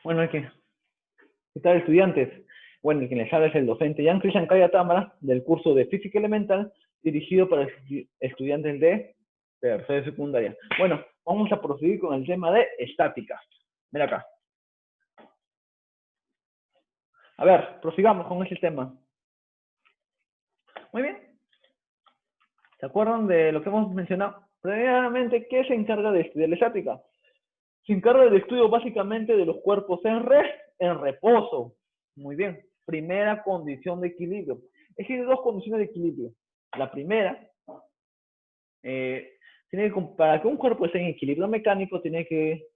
Bueno, ¿qué tal, estudiantes? Bueno, el que les habla es el docente Jan Cristian Calla Támara del curso de Física Elemental dirigido para estudiantes de tercera y secundaria. Bueno, vamos a proseguir con el tema de estática. Mira acá. A ver, prosigamos con ese tema. Muy bien. ¿Se acuerdan de lo que hemos mencionado previamente? ¿Qué se encarga de estudiar la estática? Se encarga del estudio básicamente de los cuerpos en reposo. Muy bien. Primera condición de equilibrio. Existen dos condiciones de equilibrio. La primera, para que un cuerpo esté en equilibrio mecánico, tiene que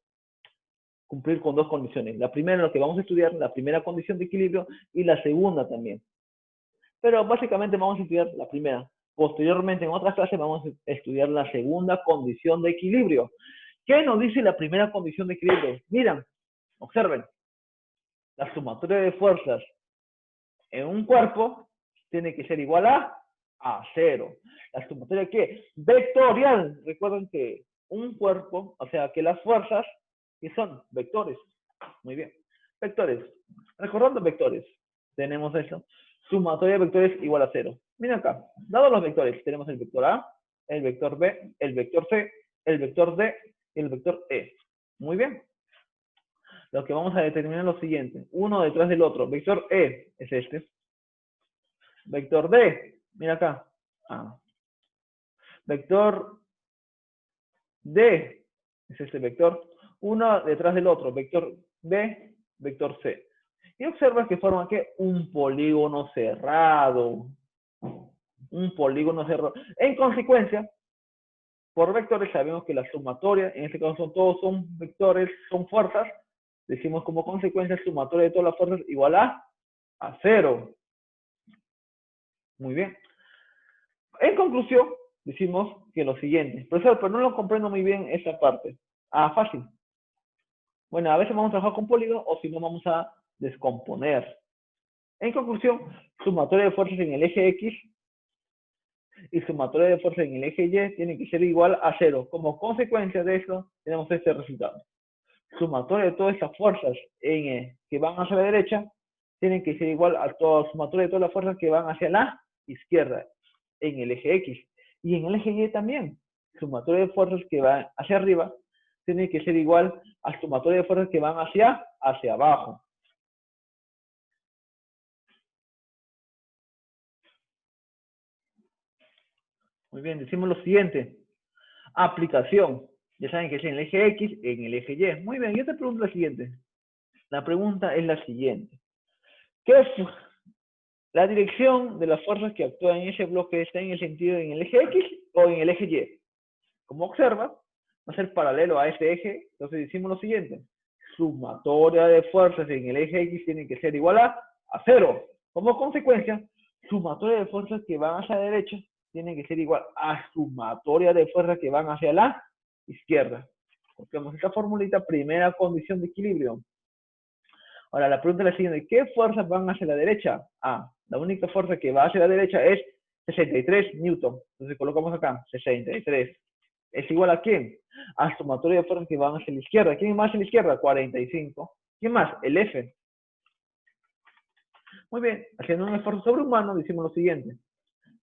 cumplir con dos condiciones. La primera, lo que vamos a estudiar, la primera condición de equilibrio, y la segunda también. Pero básicamente vamos a estudiar la primera. Posteriormente, en otras clases, vamos a estudiar la segunda condición de equilibrio. ¿Qué nos dice la primera condición de equilibrio? Miren, observen. La sumatoria de fuerzas en un cuerpo tiene que ser igual a 0. La sumatoria ¿qué? Vectorial. Recuerden que un cuerpo, o sea, que las fuerzas, que son vectores. Muy bien. Vectores. Recordando vectores, tenemos eso. Sumatoria de vectores igual a 0. Miren acá. Dados los vectores, tenemos el vector A, el vector B, el vector C, el vector D y el vector E. Muy bien. Lo que vamos a determinar es lo siguiente. Uno detrás del otro. Vector E es este. Vector D, mira acá. Ah. Vector D es este vector. Uno detrás del otro. Vector B, vector C. Y observa que forman ¿qué? Un polígono cerrado. Un polígono cerrado. En consecuencia, por vectores sabemos que la sumatoria, en este caso todos son vectores, son fuerzas. Decimos como consecuencia sumatoria de todas las fuerzas igual a 0. Muy bien. En conclusión, decimos que lo siguiente. Profesor, pero no lo comprendo muy bien esta parte. Ah, fácil. Bueno, a veces vamos a trabajar con polígono o si no vamos a descomponer. En conclusión, sumatoria de fuerzas en el eje X y sumatoria de fuerzas en el eje Y tienen que ser igual a 0. Como consecuencia de eso, tenemos este resultado. Sumatoria de todas estas fuerzas que van hacia la derecha tienen que ser igual a sumatoria de todas las fuerzas que van hacia la izquierda en el eje X. Y en el eje Y también, sumatoria de fuerzas que van hacia arriba tiene que ser igual a sumatoria de fuerzas que van hacia abajo. Muy bien, decimos lo siguiente. Aplicación. Ya saben que es en el eje X, en el eje Y. Muy bien, yo te pregunto lo siguiente. La pregunta es la siguiente. ¿Qué es la dirección de las fuerzas que actúan en ese bloque? ¿Está en el sentido en el eje X o en el eje Y? Como observa, va a ser paralelo a este eje. Entonces decimos lo siguiente. Sumatoria de fuerzas en el eje X tiene que ser igual a 0. Como consecuencia, sumatoria de fuerzas que van hacia la derecha tiene que ser igual a sumatoria de fuerzas que van hacia la izquierda. Copiamos esta formulita, primera condición de equilibrio. Ahora, la pregunta es la siguiente. ¿Qué fuerzas van hacia la derecha? Ah, la única fuerza que va hacia la derecha es 63 newton. Entonces colocamos acá, 63. ¿Es igual a quién? A sumatoria de fuerzas que van hacia la izquierda. ¿Quién más hacia la izquierda? 45. ¿Quién más? El F. Muy bien, haciendo un esfuerzo sobrehumano, decimos lo siguiente.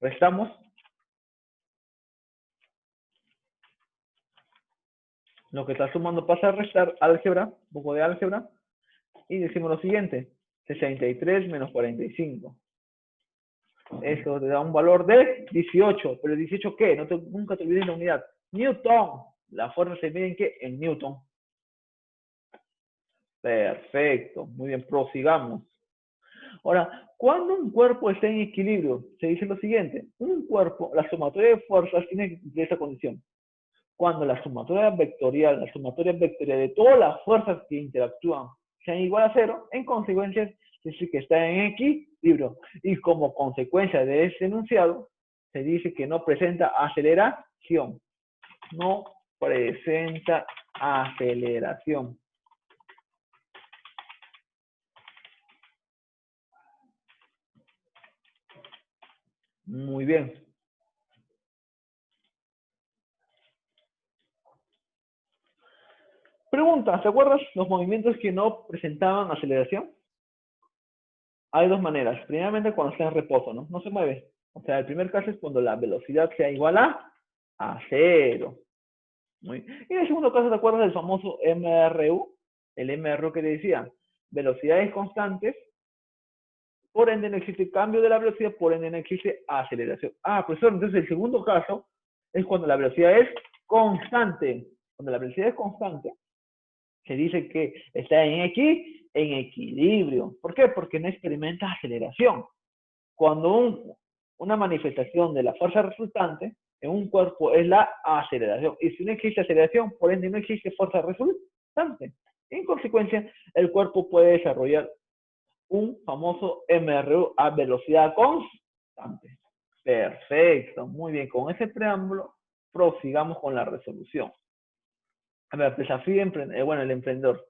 Restamos lo que está sumando pasa a restar álgebra, un poco de álgebra, y decimos lo siguiente. 63 menos 45. Eso te da un valor de 18. ¿Pero 18 qué? Nunca te olvides la unidad. Newton. La fuerza se mide en qué? En Newton. Perfecto. Muy bien, prosigamos. Ahora, cuando un cuerpo está en equilibrio, se dice lo siguiente. Un cuerpo, la sumatoria de fuerzas tiene que cumplir esta condición. Cuando la sumatoria vectorial de todas las fuerzas que interactúan sean igual a 0, en consecuencia, es decir que está en equilibrio. Y como consecuencia de ese enunciado, se dice que no presenta aceleración. No presenta aceleración. Muy bien. Pregunta, ¿te acuerdas los movimientos que no presentaban aceleración? Hay dos maneras. Primeramente, cuando está en reposo, ¿no? No se mueve. O sea, el primer caso es cuando la velocidad sea igual a cero. Muy bien. Y en el segundo caso, ¿te acuerdas del famoso MRU? El MRU que te decía, velocidades constantes, por ende no existe cambio de la velocidad, por ende no existe aceleración. Ah, profesor, entonces el segundo caso es cuando la velocidad es constante. Cuando la velocidad es constante, se dice que está en equilibrio. ¿Por qué? Porque no experimenta aceleración. Cuando una manifestación de la fuerza resultante en un cuerpo es la aceleración. Y si no existe aceleración, por ende no existe fuerza resultante. En consecuencia, el cuerpo puede desarrollar un famoso MRU a velocidad constante. Perfecto, muy bien. Con ese preámbulo, prosigamos con la resolución. A ver, desafío bueno, el emprendedor.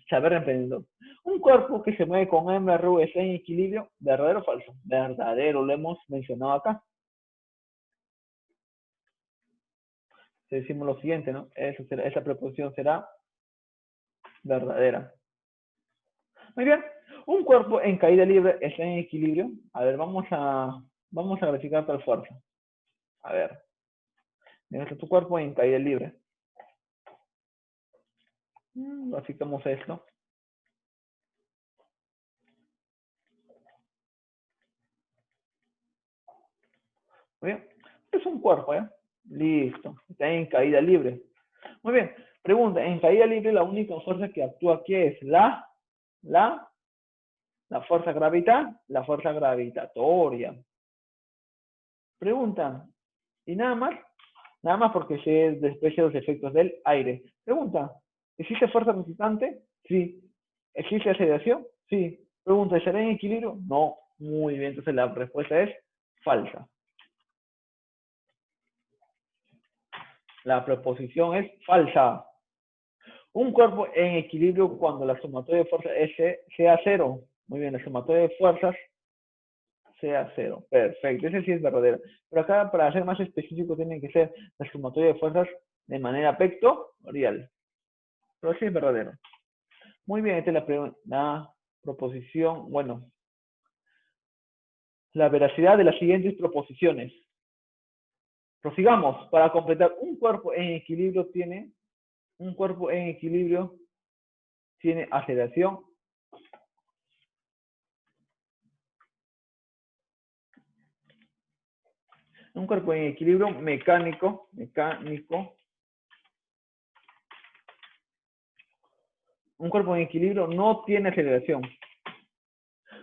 Saber emprendedor. Un cuerpo que se mueve con MRU está en equilibrio, ¿verdadero o falso? Verdadero, lo hemos mencionado acá. Decimos lo siguiente, ¿no? Esa proposición será verdadera. Muy bien. Un cuerpo en caída libre está en equilibrio. A ver, vamos a verificar tal fuerza. A ver. Mira tu cuerpo en caída libre. Verificamos esto. Muy bien. Es un cuerpo, ¿eh? Listo. Está en caída libre. Muy bien. Pregunta, en caída libre la única fuerza que actúa aquí es la fuerza la fuerza gravitatoria. Pregunta, ¿y nada más? Nada más porque se desprecian los efectos del aire. Pregunta, ¿existe fuerza resultante? Sí. ¿Existe aceleración? Sí. Pregunta, ¿estará en equilibrio? No. Muy bien, entonces la respuesta es falsa. La proposición es falsa. Un cuerpo en equilibrio cuando la sumatoria de fuerzas sea cero. Muy bien, la sumatoria de fuerzas sea cero. Perfecto, ese sí es verdadero. Pero acá, para ser más específico, tiene que ser la sumatoria de fuerzas de manera vectorial. Pero sí es verdadero. Muy bien, esta es la proposición, bueno, la veracidad de las siguientes proposiciones. Prosigamos. Para completar, un cuerpo en equilibrio tiene aceleración. Un cuerpo en equilibrio mecánico. Un cuerpo en equilibrio no tiene aceleración.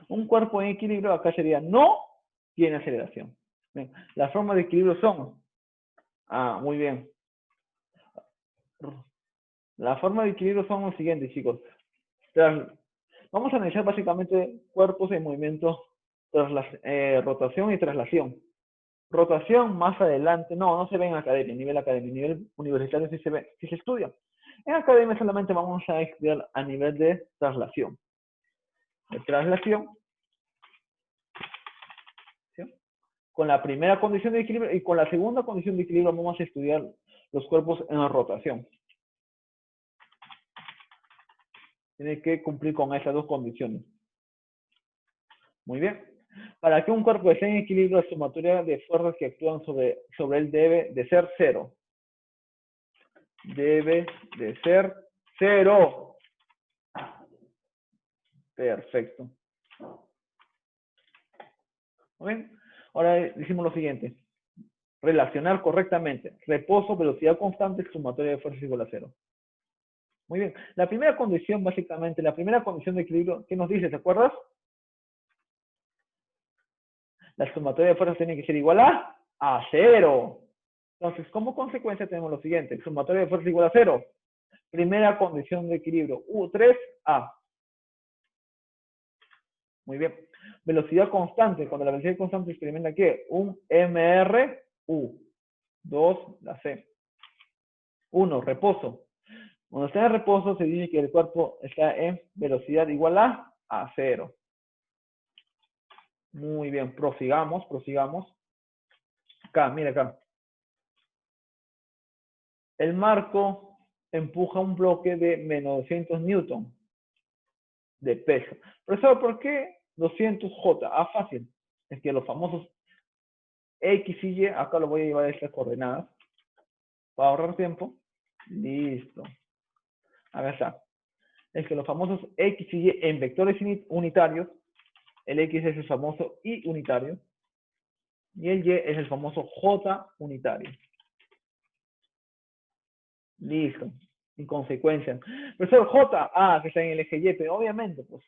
Un cuerpo en equilibrio acá sería no tiene aceleración. Bien. Las formas de equilibrio son, muy bien. Las formas de equilibrio son los siguientes, chicos. Vamos a analizar básicamente cuerpos en movimiento, rotación y traslación. Rotación más adelante, no se ve en academia, nivel universitario sí se ve, sí se estudia. En academia solamente vamos a estudiar a nivel de traslación. De traslación, ¿sí? Con la primera condición de equilibrio y con la segunda condición de equilibrio vamos a estudiar los cuerpos en rotación. Tiene que cumplir con esas dos condiciones. Muy bien. Para que un cuerpo esté en equilibrio, la sumatoria de fuerzas que actúan sobre él debe de ser cero. Debe de ser cero. Perfecto. Muy bien. Ahora decimos lo siguiente. Relacionar correctamente. Reposo, velocidad constante, sumatoria de fuerzas igual a cero. Muy bien. La primera condición, básicamente, la primera condición de equilibrio, ¿qué nos dice? ¿Te acuerdas? La sumatoria de fuerzas tiene que ser igual a cero. Entonces, como consecuencia tenemos lo siguiente. Sumatoria de fuerzas igual a cero. Primera condición de equilibrio. U3A. Muy bien. Velocidad constante. Cuando la velocidad constante experimenta ¿qué? Un MRU. 2, la C. 1, reposo. Cuando está en reposo se dice que el cuerpo está en velocidad igual a cero. Muy bien, prosigamos. Acá, mira acá. El marco empuja un bloque de menos 200 newton de peso. Profesor, ¿por qué 200 J? Ah, fácil. Es que los famosos X y Y, acá lo voy a llevar a estas coordenadas para ahorrar tiempo. Listo. Acá está. Es que los famosos X y Y en vectores unitarios, el X es el famoso Y unitario y el Y es el famoso J unitario. Listo. En consecuencia. Profesor, J, que está en el eje Y, pero obviamente, pues,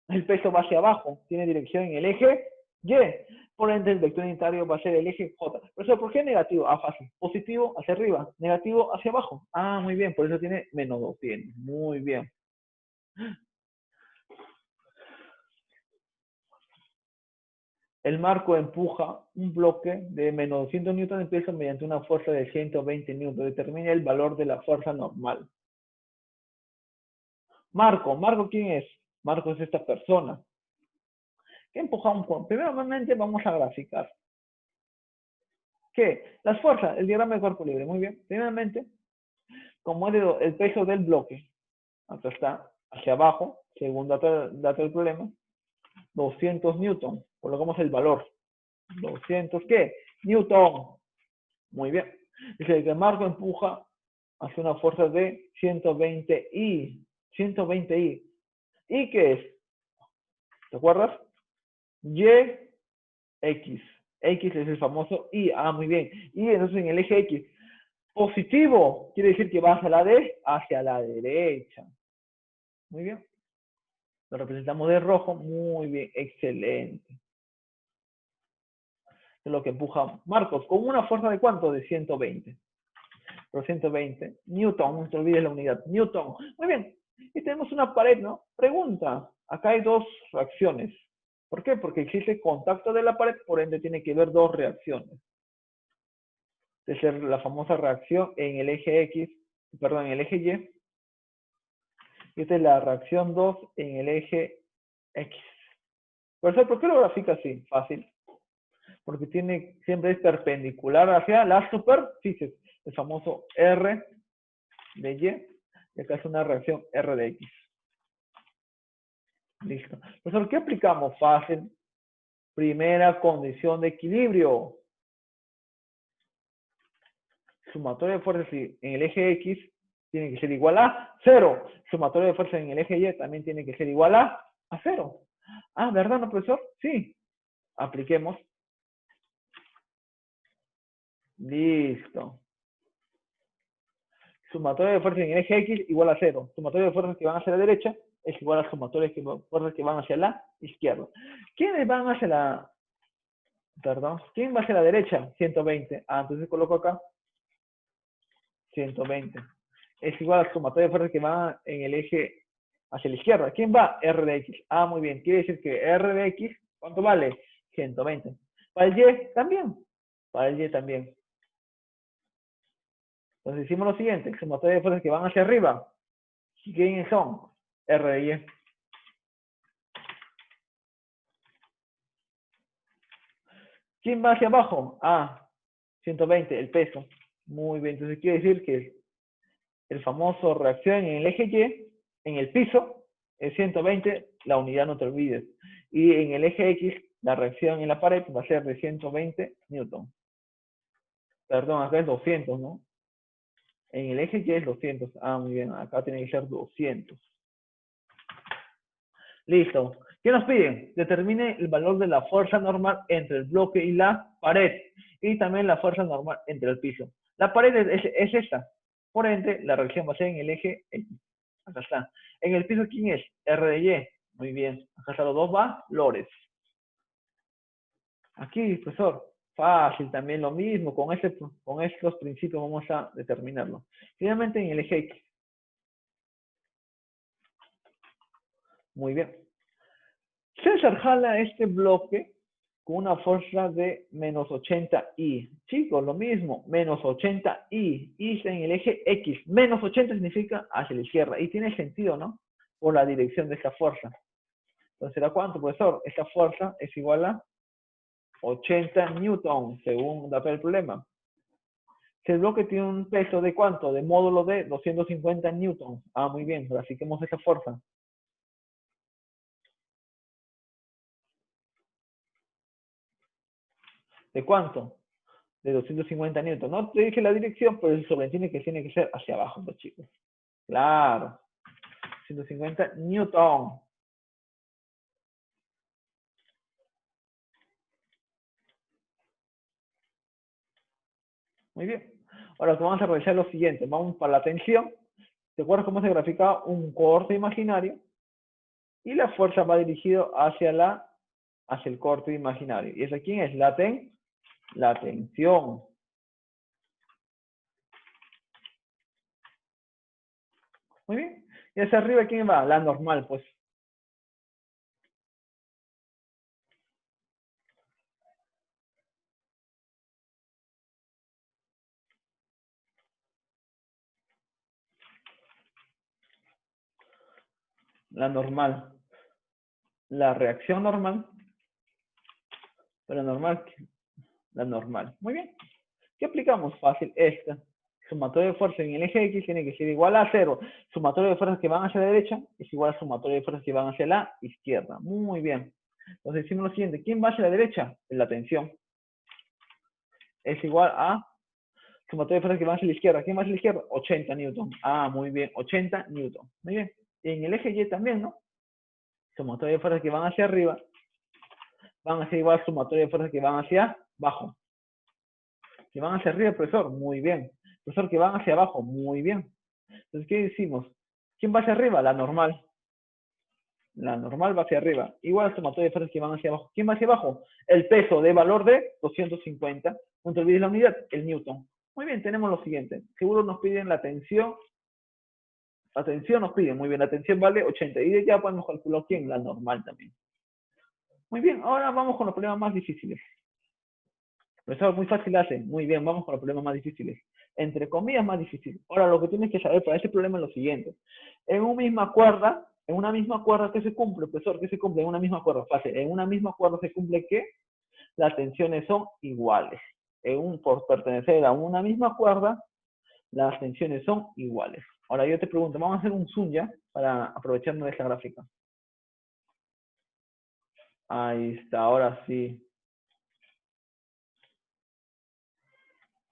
el peso va hacia abajo, tiene dirección en el eje Y. Por ende, el vector unitario va a ser el eje J. Profesor, ¿por qué negativo? Ah, fácil. Positivo hacia arriba, negativo hacia abajo. Ah, muy bien, por eso tiene menos 200. Muy bien. El marco empuja un bloque de menos 200 newton de peso mediante una fuerza de 120 newton. Determina el valor de la fuerza normal. Marco, ¿quién es? Marco es esta persona. ¿Qué empuja un cuerpo? Primeramente vamos a graficar. ¿Qué? Las fuerzas, el diagrama de cuerpo libre. Muy bien. Primeramente, como es el peso del bloque, acá está, hacia abajo, según dato del problema, 200 newton. Colocamos el valor. 200, ¿qué? Newton. Muy bien. Dice que el marco empuja hacia una fuerza de 120 I. 120 I. ¿Y qué es? ¿Te acuerdas? Y, X. X es el famoso Y. Ah, muy bien. Y entonces en el eje X. Positivo quiere decir que va hacia la derecha. Muy bien. Lo representamos de rojo. Muy bien. Excelente. Es lo que empuja Marcos. ¿Con una fuerza de cuánto? De 120. Por 120. Newton. No te olvides la unidad. Newton. Muy bien. Y tenemos una pared, ¿no? Pregunta. Acá hay dos reacciones. ¿Por qué? Porque existe contacto de la pared, por ende tiene que haber dos reacciones. De ser la famosa reacción en el eje X, perdón, en el eje Y. Y esta es la reacción 2 en el eje X. ¿Por qué lo grafica así? Fácil. Porque siempre es perpendicular hacia la superficie. El famoso R de Y. Y acá es una reacción R de X. Listo. Profesor, ¿qué aplicamos? Fácil. Primera condición de equilibrio. Sumatoria de fuerzas en el eje X tiene que ser igual a 0. Sumatoria de fuerzas en el eje Y también tiene que ser igual a 0. Ah, ¿verdad, no, profesor? Sí. Apliquemos. Listo. Sumatoria de fuerzas en el eje X igual a 0. Sumatoria de fuerzas que van hacia la derecha es igual a sumatoria de fuerzas que van hacia la izquierda. ¿Quiénes van hacia la... Perdón. ¿Quién va hacia la derecha? 120. Ah, entonces coloco acá 120. Es igual a sumatoria de fuerzas que van en el eje hacia la izquierda. ¿Quién va? R de X. Ah, muy bien. Quiere decir que R de X, ¿cuánto vale? 120. Para el Y también. Para el Y también. Entonces hicimos lo siguiente. Sumatoria de fuerzas que van hacia arriba. ¿Quiénes son? R de Y. ¿Quién va hacia abajo? Ah, 120, el peso. Muy bien. Entonces quiere decir que el famoso reacción en el eje Y, en el piso, es 120, la unidad no te olvides. Y en el eje X, la reacción en la pared va a ser de 120 newton. Perdón, acá es 200, ¿no? En el eje Y es 200. Ah, muy bien, acá tiene que ser 200. Listo. ¿Qué nos piden? Determine el valor de la fuerza normal entre el bloque y la pared. Y también la fuerza normal entre el piso. La pared es esta. Por ende, la reacción va a ser en el eje X. Acá está. En el piso, ¿quién es? R de Y. Muy bien. Acá están los dos valores. Aquí, profesor. Fácil, también lo mismo. Con estos principios vamos a determinarlo. Finalmente, en el eje X. Muy bien. César jala este bloque con una fuerza de menos 80i. Chicos, lo mismo, menos 80i. Y en el eje X. Menos 80 significa hacia la izquierda. Y tiene sentido, ¿no? Por la dirección de esta fuerza. Entonces, ¿será cuánto, profesor? Esta fuerza es igual a 80 newton, según dato del problema. Si el bloque tiene un peso de ¿cuánto? De módulo de 250 newtons. Ah, muy bien, grafiquemos esa fuerza. ¿De cuánto? De 250 newtons. No te dije la dirección, pero se sobreentiende que tiene que ser hacia abajo, pues chicos. Claro. 150 newton. Muy bien. Ahora vamos a realizar lo siguiente. Vamos para la tensión. ¿Te acuerdas cómo se grafica un corte imaginario? Y la fuerza va dirigida hacia el corte imaginario. ¿Y esa quién es? La tensión. Muy bien. Y hacia arriba, ¿quién va? La normal, pues. La normal. La reacción normal. Pero normal, la normal. Muy bien. ¿Qué aplicamos? Fácil, esta. Sumatorio de fuerzas en el eje X tiene que ser igual a 0. Sumatorio de fuerzas que van hacia la derecha es igual a sumatorio de fuerzas que van hacia la izquierda. Muy bien. Entonces decimos lo siguiente. ¿Quién va hacia la derecha? La tensión. Es igual a sumatorio de fuerzas que van hacia la izquierda. ¿Quién va hacia la izquierda? 80 newton. Ah, muy bien. 80 newton. Muy bien. Y en el eje Y también, ¿no? Sumatorio de fuerzas que van hacia arriba van a ser igual a sumatorio de fuerzas que van hacia abajo. Que van hacia arriba, profesor, muy bien. Profesor, que van hacia abajo, muy bien. Entonces, ¿qué decimos? ¿Quién va hacia arriba? La normal. La normal va hacia arriba. Igual a sumatorio de fuerzas que van hacia abajo. ¿Quién va hacia abajo? El peso de valor de 250. No te olvides la unidad, el newton. Muy bien, tenemos lo siguiente. Seguro nos piden la tensión. La tensión nos piden, muy bien, la tensión vale 80. Y de ya podemos calcular quién, la normal también. Muy bien, ahora vamos con los problemas más difíciles. Profesor, muy fácil hace. Muy bien, vamos con los problemas más difíciles. Entre comillas, más difíciles. Ahora, lo que tienes que saber para este problema es lo siguiente. En una misma cuerda, ¿qué se cumple, profesor? ¿Qué se cumple en una misma cuerda? Fácil. En una misma cuerda se cumple que las tensiones son iguales. Por pertenecer a una misma cuerda, las tensiones son iguales. Ahora yo te pregunto, vamos a hacer un zoom ya para aprovecharnos de esta gráfica. Ahí está, ahora sí.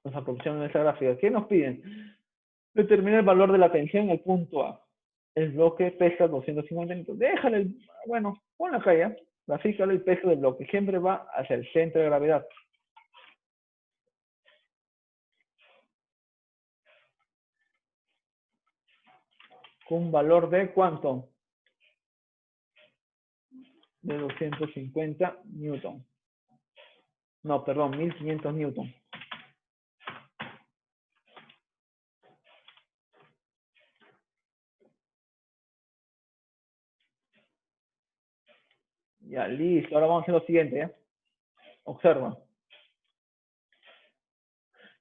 Nos aprovechamos de esta gráfica. ¿Qué nos piden? Determina el valor de la tensión en el punto A. El bloque pesa 250 newtons. Déjale, bueno, ponlo acá ya. Grafícale el peso del bloque. Siempre va hacia el centro de gravedad. Con un valor de ¿cuánto? De 250 newton. No, perdón, 1500 newton. Ya, listo. Ahora vamos a hacer lo siguiente, ¿ya? Observa.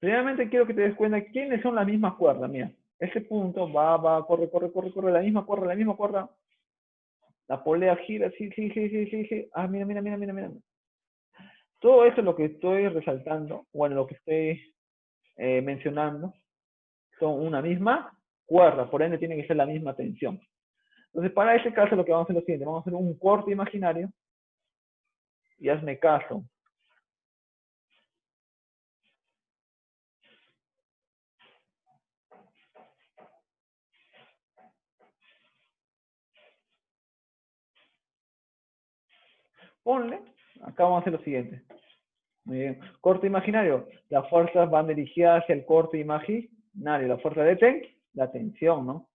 Primeramente quiero que te des cuenta quiénes son las mismas cuerdas. Mira, ese punto va, corre, la misma cuerda. La polea gira, sí. Ah, mira. Todo eso es lo que estoy resaltando, bueno, lo que estoy mencionando, son una misma cuerda, por ende tiene que ser la misma tensión. Entonces, para ese caso lo que vamos a hacer es lo siguiente, vamos a hacer un corte imaginario, y hazme caso. Ponle, acá vamos a hacer lo siguiente. Muy bien. Corte imaginario, las fuerzas van dirigidas hacia el corte imaginario, la fuerza de la tensión, ¿no?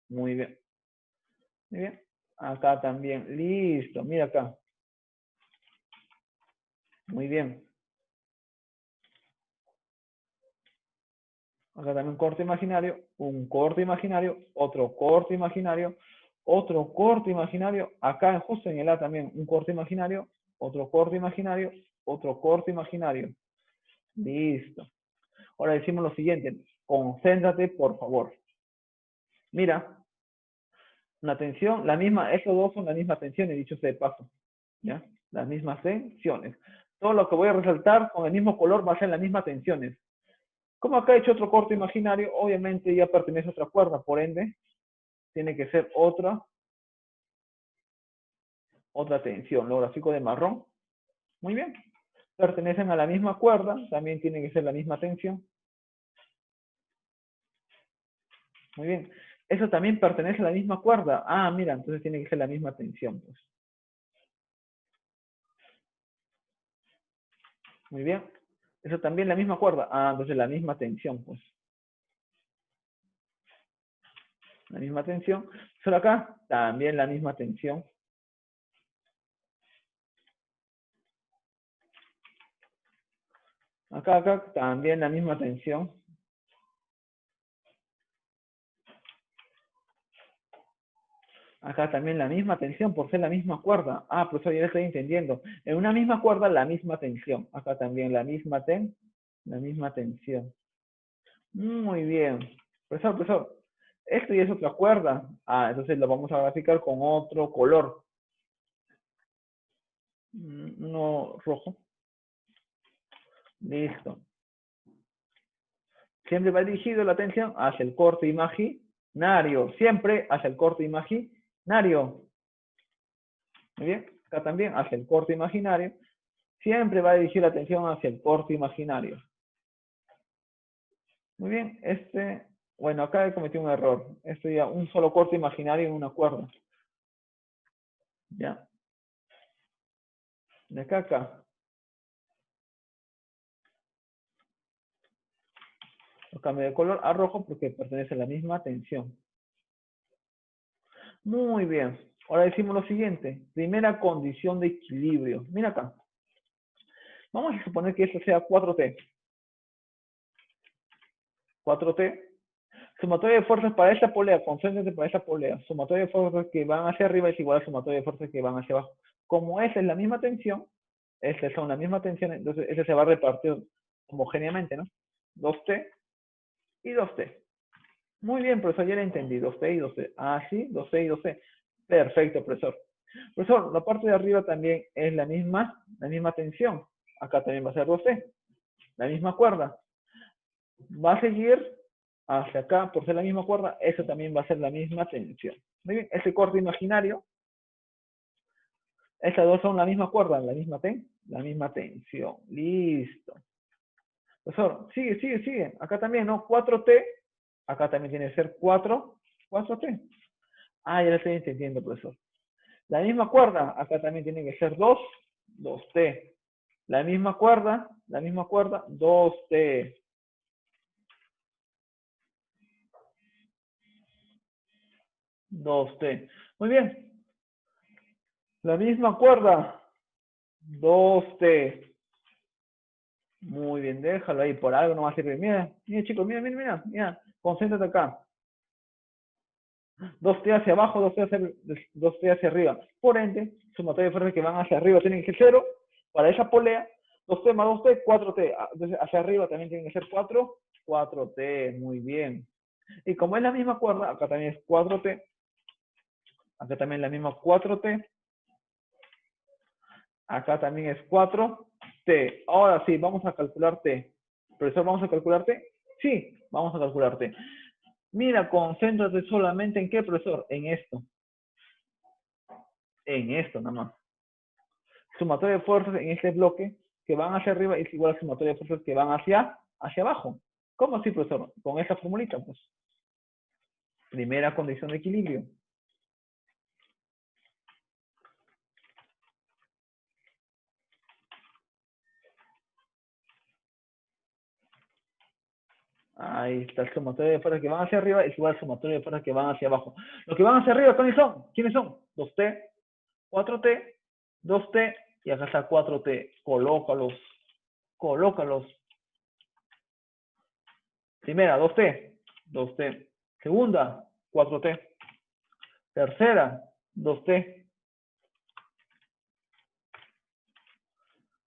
Muy bien. Muy bien. Acá también, listo, mira acá. Muy bien. Acá también un corte imaginario, otro corte imaginario, acá justo en el A también un corte imaginario, otro corte imaginario. Listo. Ahora decimos lo siguiente, concéntrate por favor. Mira, una tensión, la misma, esos dos son la misma tensión, he dicho de paso, ¿ya? Las mismas tensiones. Todo lo que voy a resaltar con el mismo color va a ser las mismas tensiones. Como acá he hecho otro corte imaginario, obviamente ya pertenece a otra cuerda, por ende, tiene que ser otra tensión. Lo grafico de marrón. Muy bien. Pertenecen a la misma cuerda, también tiene que ser la misma tensión. Muy bien. Eso también pertenece a la misma cuerda. Ah, mira, entonces tiene que ser la misma tensión, pues. Muy bien. Eso también la misma cuerda. Ah, entonces la misma tensión, pues. La misma tensión. Solo acá, también la misma tensión. Acá, también la misma tensión. Acá también la misma tensión por ser la misma cuerda. Ah, profesor, ya estoy entendiendo. En una misma cuerda, la misma tensión. Acá también la misma tensión. Muy bien. Profesor, esto ya es otra cuerda. Ah, entonces lo vamos a graficar con otro color. Uno rojo. Listo. Siempre va dirigido la atención hacia el corte imaginario. Siempre hacia el corte imaginario. Muy bien. Acá también hacia el corte imaginario. Siempre va a dirigir la atención hacia el corte imaginario. Muy bien. Bueno, acá he cometido un error. Esto ya, un solo corte imaginario en una cuerda. Ya. De acá a acá. Lo cambio de color a rojo porque pertenece a la misma tensión. Muy bien. Ahora decimos lo siguiente. Primera condición de equilibrio. Mira acá. Vamos a suponer que esto sea 4T. 4T. Sumatoria de fuerzas para esta polea, concéntrense para esta polea. Sumatoria de fuerzas que van hacia arriba es igual a sumatoria de fuerzas que van hacia abajo. Como esa es la misma tensión, estas son la misma tensión, entonces esa se va a repartir homogéneamente, ¿no? 2T y 2T. Muy bien, profesor, ya lo entendí. 2T y 2T. Ah, sí, 2T y 2T. Perfecto, profesor. Profesor, la parte de arriba también es la misma tensión. Acá también va a ser 2T. La misma cuerda. Va a seguir hacia acá, por ser la misma cuerda, eso también va a ser la misma tensión. Muy bien, ese corte imaginario, estas dos son la misma cuerda, la misma tensión. Listo. Profesor, sigue. Acá también, ¿no? 4T, acá también tiene que ser 4T. Ah, ya lo estoy entendiendo, profesor. La misma cuerda, acá también tiene que ser 2T. La misma cuerda, 2T. 2T. Muy bien. La misma cuerda, 2T. Muy bien, déjalo ahí, por algo no va a servir. Mira, chicos, mira. Concéntrate acá. 2T hacia abajo, 2T hacia arriba. Por ende, sumatoria de fuerzas que van hacia arriba tienen que ser 0. Para esa polea, 2T más 2T, 4T. Entonces, hacia arriba también tienen que ser 4T. Muy bien. Y como es la misma cuerda, acá también es 4T. Acá también la misma 4T. Acá también es 4T. Ahora sí, vamos a calcular T. Profesor, ¿vamos a calcular T? Sí, vamos a calcular T. Mira, concéntrate solamente en qué, profesor. En esto. En esto, nada más. Sumatoria de fuerzas en este bloque que van hacia arriba es igual a sumatoria de fuerzas que van hacia abajo. ¿Cómo así, profesor? Con esta formulita, pues. Primera condición de equilibrio. Ahí está, el sumatorio de fuerzas que van hacia arriba es igual al sumatorio de fuerzas que van hacia abajo. Los que van hacia arriba, ¿quiénes son? 2T, 4T, 2T y acá está 4T. Colócalos. Primera, 2T. Segunda, 4T. Tercera, 2T.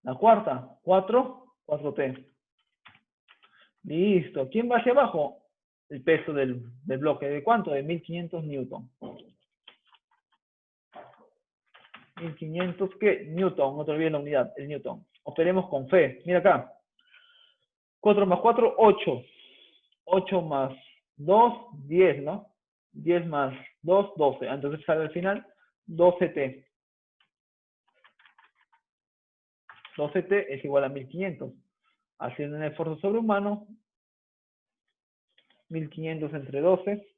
La cuarta, 4T. Listo. ¿Quién va hacia abajo? El peso del bloque. ¿De cuánto? De 1500 newton. 1500, ¿qué? Newton. No te olvides la unidad, el newton. Operemos con fe. Mira acá. 4 más 4, 8. 8 más 2, 10, ¿no? 10 más 2, 12. Entonces sale al final 12T. 12T es igual a 1500. Haciendo un esfuerzo sobrehumano, 1500 entre 12.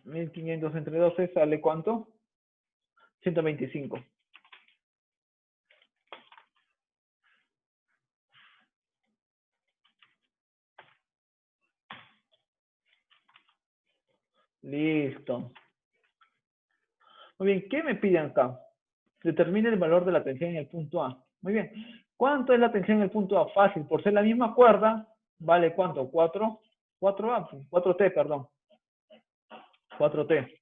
1500 entre 12 sale ¿cuánto? 125. Listo. Muy bien, ¿qué me piden acá? Determine el valor de la tensión en el punto A. Muy bien. ¿Cuánto es la tensión en el punto A? Fácil. Por ser la misma cuerda, ¿vale cuánto? 4A, 4T, perdón. 4T.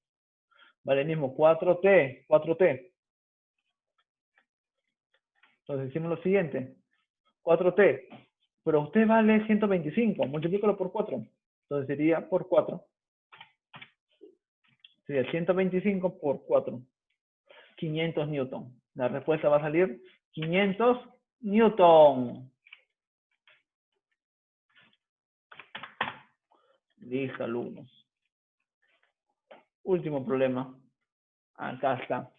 Vale, mismo, 4T, 4T. Entonces decimos lo siguiente. 4T. Pero usted vale 125. Multiplícalo por 4. Entonces sería por 4. Sería 125 por 4. 500 newton. La respuesta va a salir 500 newton. Listo, alumnos. Último problema. Acá está.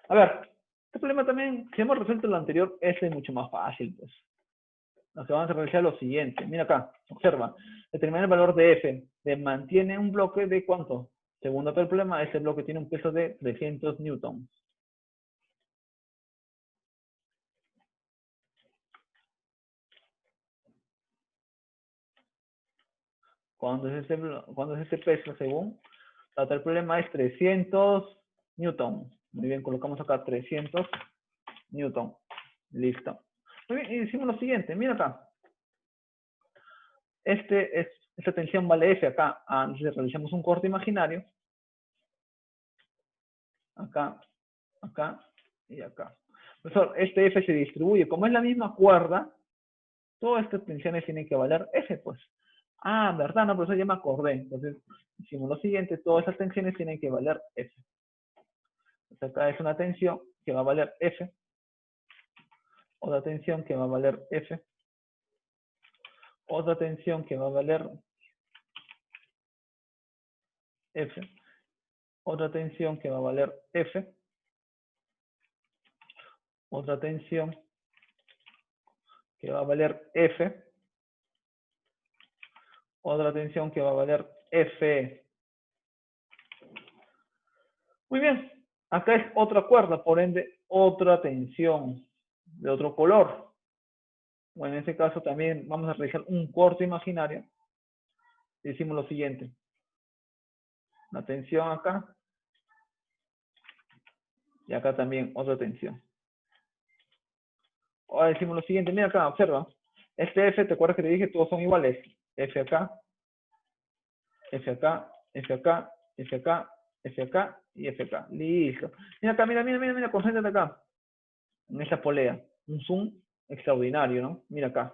A ver, este problema también, si hemos resuelto lo anterior, este es mucho más fácil, pues. Lo que vamos a realizar es lo siguiente. Mira acá, observa. Determina el valor de F. Mantiene un bloque de ¿cuánto? Segundo problema, ese bloque tiene un peso de 300 newtons. ¿Cuándo es ese peso según? El problema es 300 newton. Muy bien, colocamos acá 300 newton. Listo. Muy bien, y decimos lo siguiente. Mira acá. Esta tensión vale F acá. Entonces realizamos un corte imaginario. Acá, acá y acá. Profesor, este F se distribuye. Como es la misma cuerda, todas estas tensiones tienen que valer F, pues. ¿Verdad? No, profesor, ya me acordé. Entonces, hicimos lo siguiente. Todas esas tensiones tienen que valer F. Entonces, acá es una tensión que va a valer F. Otra tensión que va a valer F. Otra tensión que va a valer F. Otra tensión que va a valer F. Otra tensión que va a valer F. Otra tensión que va a valer F. Muy bien. Acá es otra cuerda, por ende, otra tensión de otro color. Bueno, en este caso también vamos a realizar un corte imaginario. Decimos lo siguiente. Una tensión acá. Y acá también otra tensión. Ahora decimos lo siguiente. Mira acá, observa. Este F, ¿te acuerdas que te dije? Todos son iguales. F acá. F acá. F acá. F acá. F acá. Y F acá. Listo. Mira acá, mira. Concéntrate acá. En esa polea. Un zoom extraordinario, ¿no? Mira acá.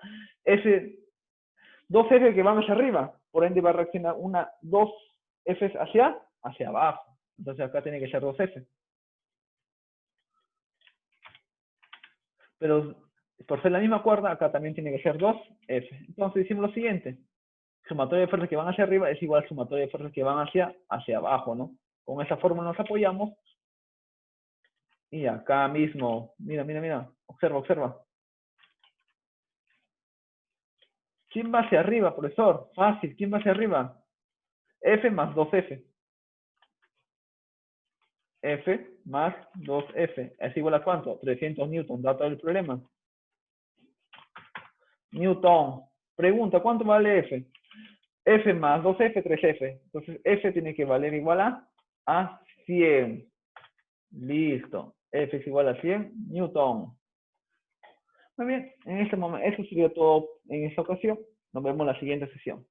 Dos F que van hacia arriba. Por ende va a reaccionar dos Fs hacia abajo. Entonces acá tiene que ser dos F. Pero por ser la misma cuerda, acá también tiene que ser 2F. Entonces decimos lo siguiente. Sumatorio de fuerzas que van hacia arriba es igual a sumatorio de fuerzas que van hacia abajo, ¿no? Con esa fórmula nos apoyamos. Y acá mismo, mira. Observa. ¿Quién va hacia arriba, profesor? Fácil, ¿quién va hacia arriba? F más 2F. F más 2F. ¿Es igual a cuánto? 300 newton. Dato del problema. Newton. Pregunta, ¿cuánto vale F? F más 2F, 3F. Entonces, F tiene que valer igual a 100. Listo. F es igual a 100 newton. Muy bien. En este momento, eso sería todo en esta ocasión. Nos vemos en la siguiente sesión.